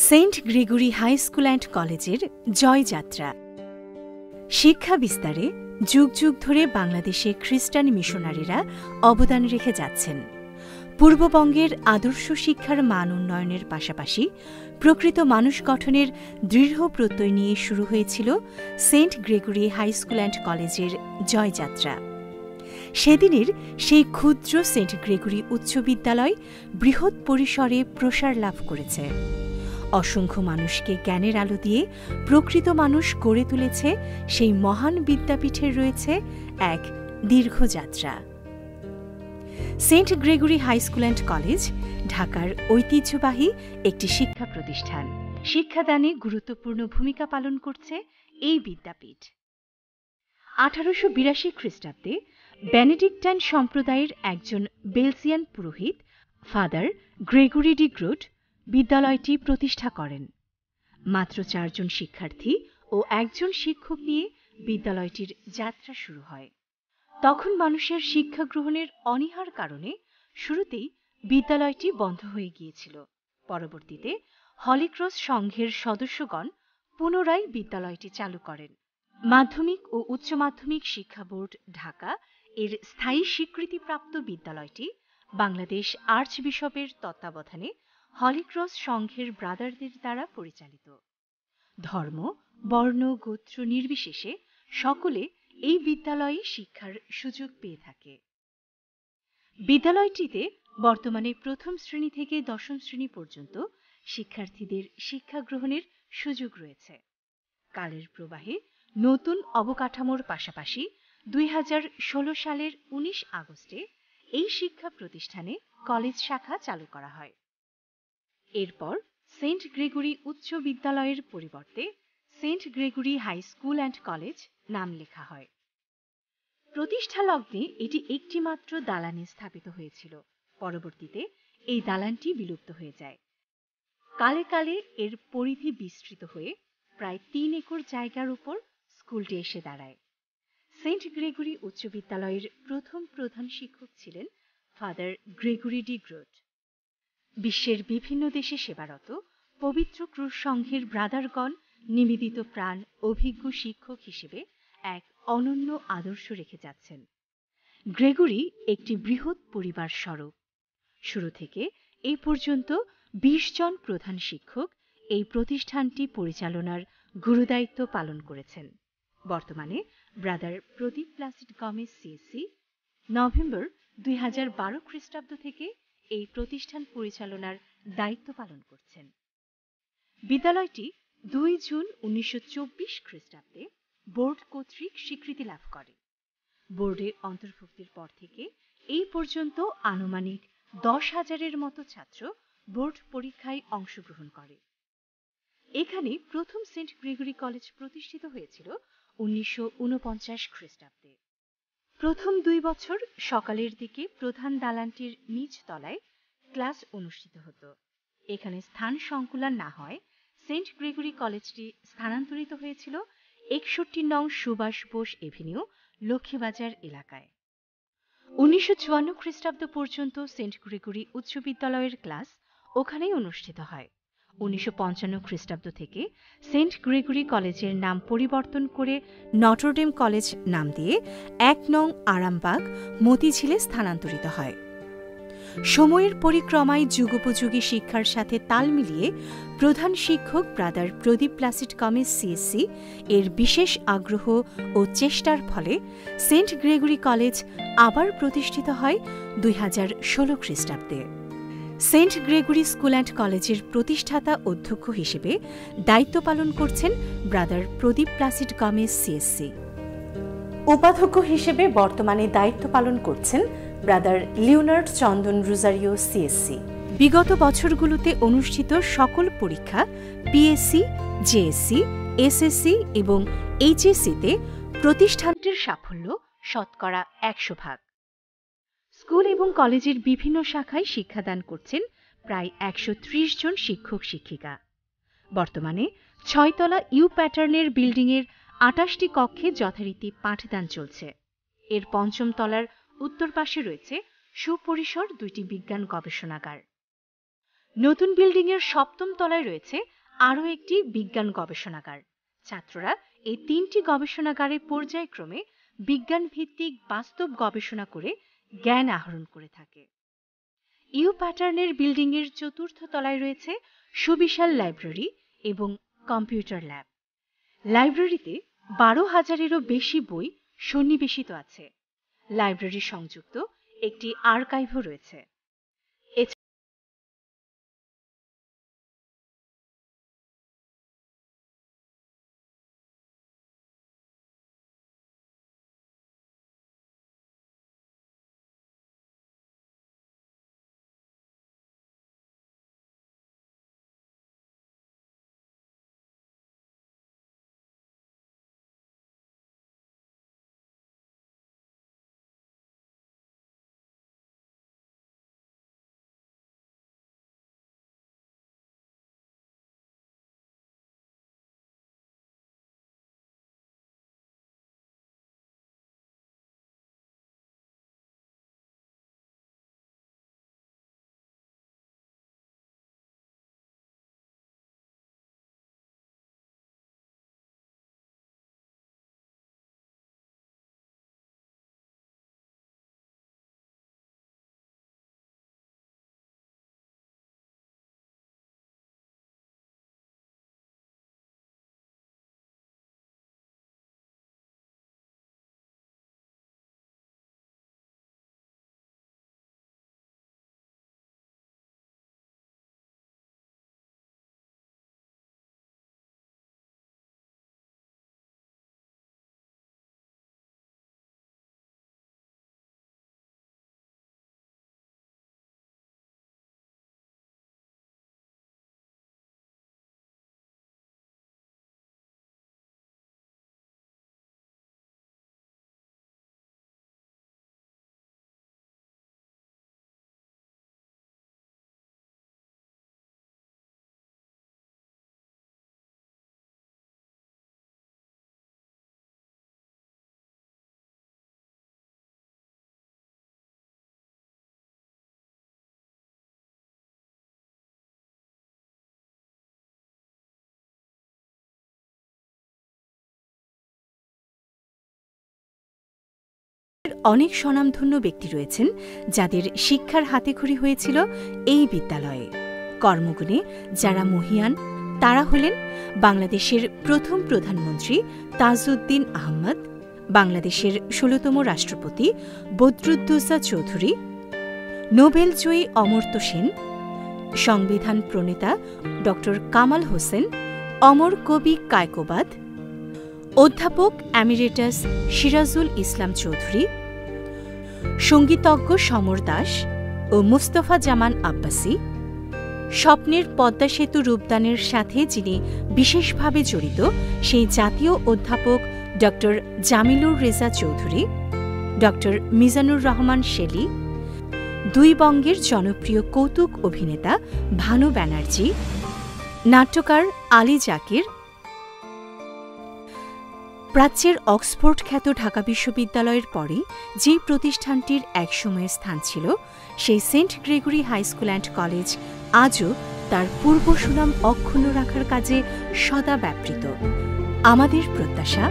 Saint Gregory high school and কলেজের জয়যাত্রা। শিক্ষা বিস্তারে যুগ যুগ ধরে বাংলাদেশে খ্রিস্টান মিশনারিরা অবদান রেখে যাচ্ছেন। পূর্ববঙ্গের আদর্শ শিক্ষার মান উন্নয়নের পাশাপাশি প্রকৃত মানুষ গঠনের দৃঢ় প্রত্যয় নিয়ে শুরু হয়েছিল Saint Gregory high school and কলেজের জয়যাত্রা। সেদিনের সেই ক্ষুদ্র সেন্ট গ্রেগরি উচ্চ বিদ্যালয় বৃহৎ পরিসরে প্রসার লাভ করেছে। অসংখ্য মানুষকে জ্ঞানের আলো দিয়ে প্রকৃত মানুষ গড়ে তুলেছে। সেই মহান বিদ্যাপীঠের রয়েছে এক দীর্ঘ যাত্রা। Saint Gregory high school and College ঢাকার ঐতিহ্যবাহী একটি শিক্ষা প্রতিষ্ঠান। শিক্ষাদানে গুরুত্বপূর্ণ ভূমিকা পালন করছে এই বিদ্যাপীঠ। 1882 খ্রিস্টাব্দে বেনেডিক্টাইন সম্প্রদায়ের একজন বেলজিয়ান পুরোহিত ফাদার গ্রেগরি ডি গ্রুট বিদ্যালয়টি প্রতিষ্ঠা করেন। মাত্র 4 জন শিক্ষার্থী ও একজন শিক্ষক নিয়ে বিদ্যালয়টির যাত্রা শুরু হয়। তখন মানুষের শিক্ষা গ্রহণের অনীহার কারণে শুরুতেই বিদ্যালয়টি বন্ধ হয়ে গিয়েছিল। পরবর্তীতে হলিক্রস সংঘের সদস্যগণ পুনরায় বিদ্যালয়টি চালু করেন। মাধ্যমিক ও উচ্চ মাধ্যমিক শিক্ষা বোর্ড ঢাকা এর স্থায়ী স্বীকৃতিপ্রাপ্ত বিদ্যালয়টি বাংলাদেশ আর্চবিশপের তত্ত্বাবধানে হলিক্রস সংঘের ব্রাদারদের দ্বারা পরিচালিত। ধর্ম, বর্ণ, গোত্র নির্বিশেষে সকলে এই বিদ্যালয়ে শিক্ষার সুযোগ পেয়ে থাকে। বিদ্যালয়টিতে বর্তমানে প্রথম শ্রেণী থেকে দশম শ্রেণী পর্যন্ত শিক্ষার্থীদের শিক্ষা গ্রহণের সুযোগ রয়েছে। কালের প্রবাহে নতুন অবকাঠামোর পাশাপাশি 2016 সালের 19 আগস্টে এই শিক্ষা প্রতিষ্ঠানে কলেজ শাখা চালু করা হয়। এরপর সেন্ট গ্রেগরি উচ্চ বিদ্যালয়ের পরিবর্তে Saint Gregory high school and College নাম লেখা হয়। প্রতিষ্ঠা লগ্নে এটি একটি মাত্র দালানে স্থাপিত হয়েছিল। পরবর্তীতে এই দালানটি বিলুপ্ত হয়ে যায়। কালে কালে এর পরিধি বিস্তৃত হয়ে প্রায় 3 একর জায়গার উপর স্কুলটি এসে দাঁড়ায়। সেন্ট গ্রেগরি উচ্চ বিদ্যালয়ের প্রথম প্রধান শিক্ষক ছিলেন ফাদার গ্রেগরি ডি গ্রুট। বিশ্বের বিভিন্ন দেশে সেবারত পবিত্র ক্রুশ সংঘের ব্রাদারগণ নিবেদিত প্রাণ অভিজ্ঞ শিক্ষক হিসেবে এক অনন্য আদর্শ রেখে যাচ্ছেন। গ্রেগরি একটি বৃহৎ পরিবার স্বরূপ। শুরু থেকে এই পর্যন্ত 20 জন প্রধান শিক্ষক এই প্রতিষ্ঠানটি পরিচালনার গুরুদায়িত্ব পালন করেছেন। বর্তমানে ব্রাদার প্রদীপ প্লাসিড গমেজ সিএসসি নভেম্বর 2012 খ্রিস্টাব্দ থেকে এই প্রতিষ্ঠান পরিচালনার দায়িত্ব পালন করছেন। বিদ্যালয়টি 2 জুন 1924 খ্রিস্টাব্দে বোর্ড কর্তৃক স্বীকৃতি লাভ করে। বোর্ডের অন্তর্ভুক্তির পর থেকে এই পর্যন্ত আনুমানিক 10,000-এর মতো ছাত্র বোর্ড পরীক্ষায় অংশগ্রহণ করে। এখানে প্রথম সেন্ট গ্রেগরি কলেজ প্রতিষ্ঠিত হয়েছিল 1949 খ্রিস্টাব্দে। প্রথম 2 বছর সকালের দিকে প্রধান দালানটির নিচ তলায় ক্লাস অনুষ্ঠিত হতো। এখানে স্থান সংকুলান না হয় সেন্ট গ্রেগরি কলেজটি স্থানান্তরিত হয়েছিল 61 নং সুভাষ বোস এভিনিউ, লক্ষ্মীবাজার এলাকায়। 1954 খ্রিস্টাব্দ পর্যন্ত সেন্ট গ্রেগরি উচ্চ বিদ্যালয়ের ক্লাস ওখানেই অনুষ্ঠিত হয়। 1955 খ্রিস্টাব্দ থেকে সেন্ট গ্রেগরি কলেজের নাম পরিবর্তন করে নটরডেম কলেজ নাম দিয়ে 1 নং আরামবাগ, মতিঝিলে স্থানান্তরিত হয়। সময়ের পরিক্রমায় যুগোপযোগী শিক্ষার সাথে তাল মিলিয়ে প্রধান শিক্ষক ব্রাদার প্রদীপ প্লাসিড গমেজ সিএসসি এর বিশেষ আগ্রহ ও চেষ্টার ফলে সেন্ট গ্রেগরি কলেজ আবার প্রতিষ্ঠিত হয় 2016 খ্রিস্টাব্দে। সেন্ট গ্রেগরি স্কুল অ্যান্ড কলেজের প্রতিষ্ঠাতা অধ্যক্ষ হিসেবে দায়িত্ব পালন করছেন ব্রাদার প্রদীপ প্লাসিড গমেজ সিএসসি। উপাধ্যক্ষ হিসেবে বর্তমানে দায়িত্ব পালন করছেন ব্রাদার লিওনার্ড চন্দন রোজারিও সিএসসি। বিগত বছরগুলোতে অনুষ্ঠিত সকল পরীক্ষা পিএসসি, জেএসসি, এসএসসি এবং এইচএসসিতে প্রতিষ্ঠানটির সাফল্য শতকরা 100%। স্কুল এবং কলেজের বিভিন্ন শাখায় শিক্ষাদান করছেন প্রায় 130 জন শিক্ষক শিক্ষিকা। বর্তমানে 6 তলা ইউ প্যাটার্নের বিল্ডিংয়ের 28টি কক্ষে যথারীতি পাঠদান চলছে। এর 5ম তলার উত্তর পাশে রয়েছে সুপরিসর 2টি বিজ্ঞান গবেষণাগার। নতুন বিল্ডিংয়ের 7ম তলায় রয়েছে আরও একটি বিজ্ঞান গবেষণাগার। ছাত্ররা এই 3টি গবেষণাগারে পর্যায়ক্রমে বিজ্ঞান ভিত্তিক বাস্তব গবেষণা করে জ্ঞান আহরণ করে থাকে। ইউ প্যাটার্নের বিল্ডিংয়ের 4র্থ তলায় রয়েছে সুবিশাল লাইব্রেরি এবং কম্পিউটার ল্যাব। লাইব্রেরিতে 12,000-এরও বেশি বই সন্নিবেশিত আছে। লাইব্রেরি সংযুক্ত একটি আর্কাইভও রয়েছে। অনেক স্বনামধন্য ব্যক্তি রয়েছেন যাদের শিক্ষার হাতেখড়ি হয়েছিল এই বিদ্যালয়ে। কর্মগুণে যারা মহিয়ান তারা হলেন বাংলাদেশের প্রথম প্রধানমন্ত্রী তাজউদ্দিন আহমদ, বাংলাদেশের 16তম রাষ্ট্রপতি বদরুদ্দোজা চৌধুরী, নোবেল জয়ী অমর্ত্য সেন, সংবিধান প্রণেতা ড কামাল হোসেন, অমর কবি কায়কোবাদ, অধ্যাপক এমিরেটাস সিরাজুল ইসলাম চৌধুরী, সঙ্গীতজ্ঞ সমর দাস ও মুস্তফা জামান আব্বাসী, স্বপ্নের পদ্মা সেতু রূপদানের সাথে যিনি বিশেষভাবে জড়িত সেই জাতীয় অধ্যাপক ড জামিলুর রেজা চৌধুরী, ড মিজানুর রহমান শেলী, দুই বঙ্গের জনপ্রিয় কৌতুক অভিনেতা ভানু ব্যানার্জি, নাট্যকার আলী জাকির, প্রাচ্যের অক্সফোর্ড খ্যাত ঢাকা বিশ্ববিদ্যালয়ের পরে যে প্রতিষ্ঠানটির একসময়ে স্থান ছিল সেই Saint Gregory high school and College আজও তার পূর্ব সুনাম অক্ষুণ্ণ রাখার কাজে সদা ব্যাপৃত। আমাদের প্রত্যাশা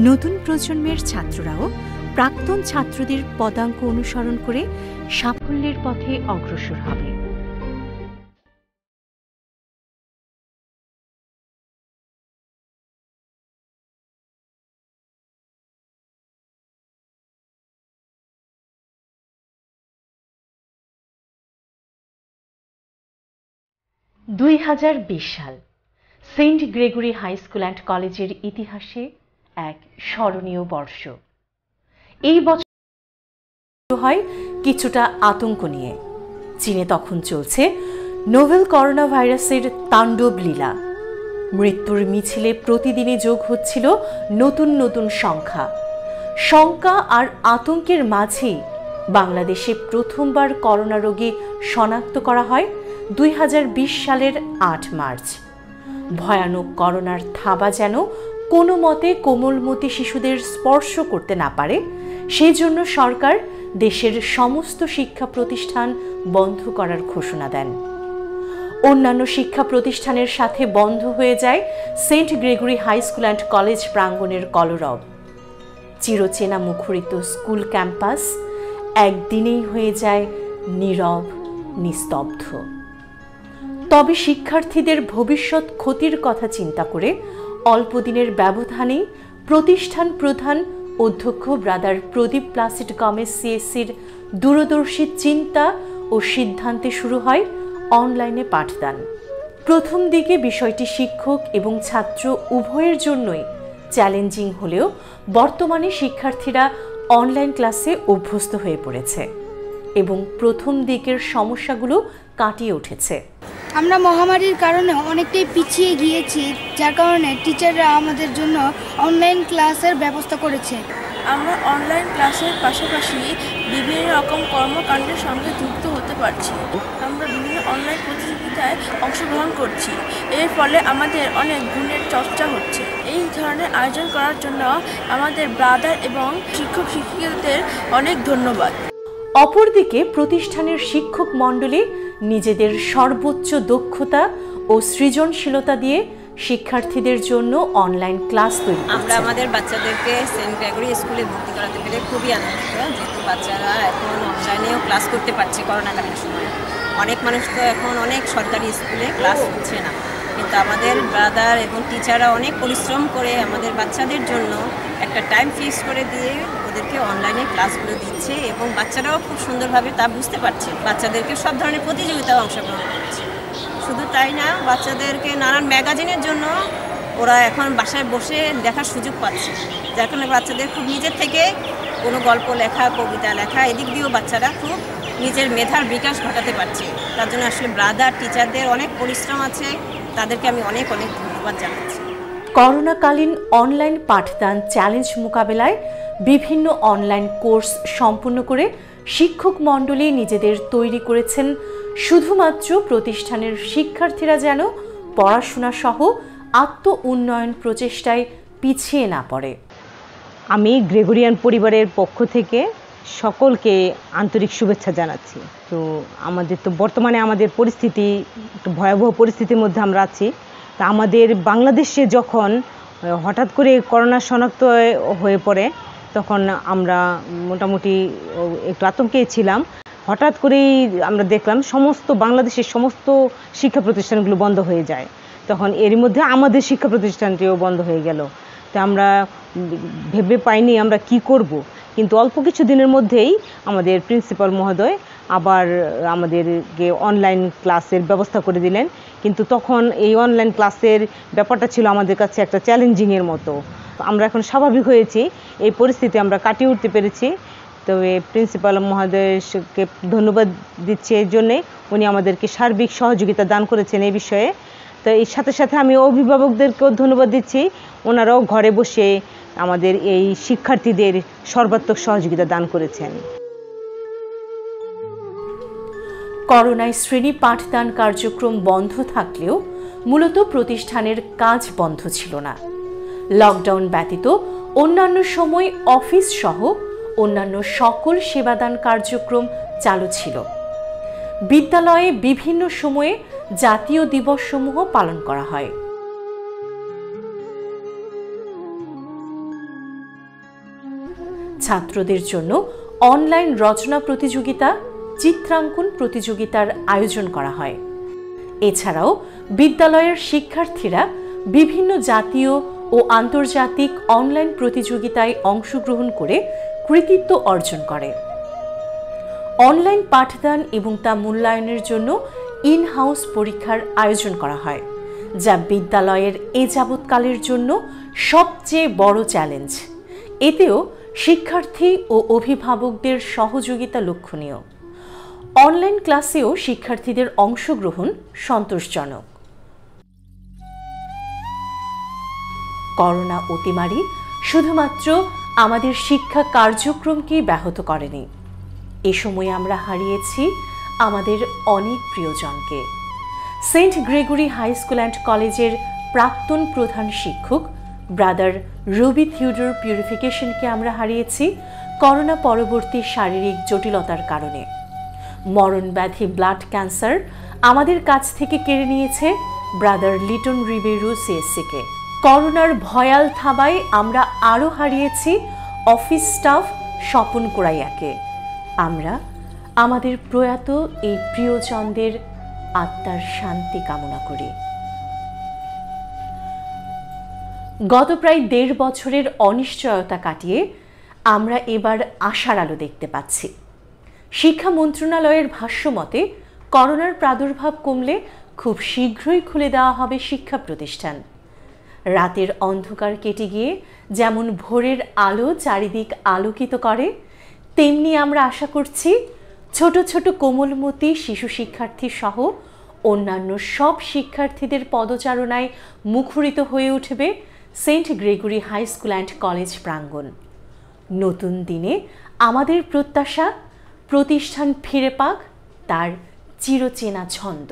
নতুন প্রজন্মের ছাত্ররাও প্রাক্তন ছাত্রদের পদাঙ্ক অনুসরণ করে সাফল্যের পথে অগ্রসর হবে। সাল Saint Gregory high school and কলেজের ইতিহাসে এক স্মরণীয় বর্ষ। এই বছর হয় কিছুটা আতঙ্ক নিয়ে। চীনে তখন চলছে নোভেল করোনা ভাইরাসের তাণ্ডব লীলা। মৃত্যুর মিছিলে প্রতিদিনে যোগ হচ্ছিল নতুন নতুন সংখ্যা। শঙ্কা আর আতঙ্কের মাঝেই বাংলাদেশে প্রথমবার করোনা রোগী শনাক্ত করা হয় 2020 সালের 8 মার্চ। ভয়ানক করোনার থাবা যেন কোনো মতে কোমলমতি শিশুদের স্পর্শ করতে না পারে, সেই জন্য সরকার দেশের সমস্ত শিক্ষা প্রতিষ্ঠান বন্ধ করার ঘোষণা দেন। অন্যান্য শিক্ষা প্রতিষ্ঠানের সাথে বন্ধ হয়ে যায় saint Gregory high school and college প্রাঙ্গণের কলরব। চিরচেনা মুখরিত স্কুল ক্যাম্পাস একদিনেই হয়ে যায় নীরব, নিস্তব্ধ। তবে শিক্ষার্থীদের ভবিষ্যৎ ক্ষতির কথা চিন্তা করে অল্পদিনের ব্যবধানেই প্রতিষ্ঠান প্রধান অধ্যক্ষ ব্রাদার প্রদীপ প্লাসিড গমেজ সিএসসির দূরদর্শী চিন্তা ও সিদ্ধান্তে শুরু হয় অনলাইনে পাঠদান। প্রথম দিকে বিষয়টি শিক্ষক এবং ছাত্র উভয়ের জন্যই চ্যালেঞ্জিং হলেও বর্তমানে শিক্ষার্থীরা অনলাইন ক্লাসে অভ্যস্ত হয়ে পড়েছে এবং প্রথম দিকের সমস্যাগুলো কাটিয়ে উঠেছে। আমরা মহামারীর কারণে অনেকটাই পিছিয়ে গিয়েছি, যার কারণে টিচাররা আমাদের জন্য অনলাইন ক্লাসের ব্যবস্থা করেছে। আমরা অনলাইন ক্লাসের পাশাপাশি বিভিন্ন রকম কর্মকাণ্ডের সঙ্গে যুক্ত হতে পারছি। আমরা বিভিন্ন অনলাইন প্রতিযোগিতায় অংশগ্রহণ করছি, এর ফলে আমাদের অনেক গুণের চর্চা হচ্ছে। এই ধরনের আয়োজন করার জন্য আমাদের ব্রাদার এবং শিক্ষক শিক্ষিকাদের অনেক ধন্যবাদ। অপরদিকে প্রতিষ্ঠানের শিক্ষক মণ্ডলী নিজেদের সর্বোচ্চ দক্ষতা ও সৃজনশীলতা দিয়ে শিক্ষার্থীদের জন্য অনলাইন ক্লাস তৈরি করছে। আমরা আমাদের বাচ্চাদেরকে সেন্ট গ্রেগরি স্কুলে ভর্তি করাতে পেরে খুবই আনন্দিত, যেহেতু বাচ্চারা এখন অনলাইনেও ক্লাস করতে পারছে করোনাকালীন সময়। অনেক মানুষ তো এখন অনেক সরকারি স্কুলে ক্লাস হচ্ছে না, কিন্তু আমাদের ব্রাদার এবং টিচাররা অনেক পরিশ্রম করে আমাদের বাচ্চাদের জন্য একটা টাইম ফিক্স করে দিয়ে ওদেরকে অনলাইনে ক্লাসগুলো দিচ্ছে এবং বাচ্চারাও খুব সুন্দরভাবে তা বুঝতে পারছে। বাচ্চাদেরকে সব ধরনের প্রতিযোগিতায় অংশগ্রহণ করছে। শুধু তাই না, বাচ্চাদেরকে নানান ম্যাগাজিনের জন্য ওরা এখন বাসায় বসে দেখার সুযোগ পাচ্ছে, যার কারণে বাচ্চাদের খুব নিজের থেকে কোনো গল্প লেখা, কবিতা লেখা, এদিক দিয়েও বাচ্চারা খুব নিজের মেধার বিকাশ ঘটাতে পারছে। তার জন্য আসলে ব্রাদার টিচারদের অনেক পরিশ্রম আছে, তাদেরকে আমি অনেক অনেক ধন্যবাদ জানাচ্ছি। করোনাকালীন অনলাইন পাঠদান চ্যালেঞ্জ মোকাবেলায় বিভিন্ন অনলাইন কোর্স সম্পূর্ণ করে শিক্ষক মণ্ডলী নিজেদের তৈরি করেছেন শুধুমাত্র প্রতিষ্ঠানের শিক্ষার্থীরা যেন পড়াশোনা সহ আত্ম উন্নয়ন প্রচেষ্টায় পিছিয়ে না পড়ে। আমি গ্রেগরিয়ান পরিবারের পক্ষ থেকে সকলকে আন্তরিক শুভেচ্ছা জানাচ্ছি। তো আমাদের তো বর্তমানে আমাদের পরিস্থিতি একটু ভয়াবহ পরিস্থিতির মধ্যে আমরা আছি। তা আমাদের বাংলাদেশে যখন হঠাৎ করে করোনা শনাক্ত হয়ে পড়ে, তখন আমরা মোটামুটি একটু আতঙ্কেই ছিলাম। হঠাৎ করেই আমরা দেখলাম বাংলাদেশের সমস্ত শিক্ষা প্রতিষ্ঠানগুলো বন্ধ হয়ে যায়। তখন এরই মধ্যে আমাদের শিক্ষা প্রতিষ্ঠানটিও বন্ধ হয়ে গেল। তো আমরা ভেবে পাইনি আমরা কি করব, কিন্তু অল্প কিছু দিনের মধ্যেই আমাদের প্রিন্সিপাল মহোদয় আবার আমাদেরকে অনলাইন ক্লাসের ব্যবস্থা করে দিলেন। কিন্তু তখন এই অনলাইন ক্লাসের ব্যাপারটা ছিল আমাদের কাছে একটা চ্যালেঞ্জিংয়ের মতো। আমরা এখন স্বাভাবিক হয়েছি, এই পরিস্থিতি আমরা কাটিয়ে উঠতে পেরেছি। তবে প্রিন্সিপাল মহোদয়কে ধন্যবাদ দিচ্ছি এর জন্যে, উনি আমাদেরকে সার্বিক সহযোগিতা দান করেছেন এই বিষয়ে। তো এর সাথে সাথে আমি অভিভাবকদেরকেও ধন্যবাদ দিচ্ছি, ওনারাও ঘরে বসে আমাদের এই শিক্ষার্থীদের সর্বাত্মক সহযোগিতা দান করেছেন। করোনায় শ্রেণী পাঠদান কার্যক্রম বন্ধ থাকলেও মূলত প্রতিষ্ঠানের কাজ বন্ধ ছিল না। লকডাউন ব্যতীত অন্যান্য সময় অফিস সহ অন্যান্য সকল সেবাদান কার্যক্রম চালু ছিল। বিদ্যালয়ে বিভিন্ন সময়ে জাতীয় দিবসসমূহ পালন করা হয়। ছাত্রদের জন্য অনলাইন রচনা প্রতিযোগিতা, চিত্রাঙ্কন প্রতিযোগিতার আয়োজন করা হয়। এছাড়াও বিদ্যালয়ের শিক্ষার্থীরা বিভিন্ন জাতীয় ও আন্তর্জাতিক অনলাইন প্রতিযোগিতায় অংশগ্রহণ করে কৃতিত্ব অর্জন করে। অনলাইন পাঠদান এবং তা মূল্যায়নের জন্য ইন হাউস পরীক্ষার আয়োজন করা হয়, যা বিদ্যালয়ের এ যাবৎকালের জন্য সবচেয়ে বড় চ্যালেঞ্জ। এতেও শিক্ষার্থী ও অভিভাবকদের সহযোগিতা লক্ষণীয়। অনলাইন ক্লাসেও শিক্ষার্থীদের অংশগ্রহণ সন্তোষজনক। করোনা অতিমারি শুধুমাত্র আমাদের শিক্ষা কার্যক্রমকেই ব্যাহত করেনি, এ সময় আমরা হারিয়েছি আমাদের অনেক প্রিয়জনকে। Saint Gregory high school and কলেজের প্রাক্তন প্রধান শিক্ষক ব্রাদার রুবি থিওডোর পিউরিফিকেশনকে আমরা হারিয়েছি করোনা পরবর্তী শারীরিক জটিলতার কারণে। মরণব্যাধি ব্লাড ক্যান্সার আমাদের কাছ থেকে কেড়ে নিয়েছে ব্রাদার লিটন রিবেরু সিএসসিকে। করোনার ভয়াল থাবায় আমরা আরও হারিয়েছি অফিস স্টাফ স্বপন কোরাইয়াকে। আমরা আমাদের প্রয়াত এই প্রিয়জনদের আত্মার শান্তি কামনা করি। গত প্রায় 1.5 বছরের অনিশ্চয়তা কাটিয়ে আমরা এবার আশার আলো দেখতে পাচ্ছি। শিক্ষা মন্ত্রণালয়ের ভাষ্য মতে করোনার প্রাদুর্ভাব কমলে খুব শীঘ্রই খুলে দেওয়া হবে শিক্ষা প্রতিষ্ঠান। রাতের অন্ধকার কেটে গিয়ে যেমন ভোরের আলো চারিদিক আলোকিত করে, তেমনি আমরা আশা করছি ছোট ছোট কোমলমতি শিশু শিক্ষার্থী সহ অন্যান্য সব শিক্ষার্থীদের পদচারণায় মুখরিত হয়ে উঠবে Saint Gregory high school and College প্রাঙ্গণ। নতুন দিনে আমাদের প্রত্যাশা প্রতিষ্ঠান ফিরে পাক তার চিরচেনা ছন্দ।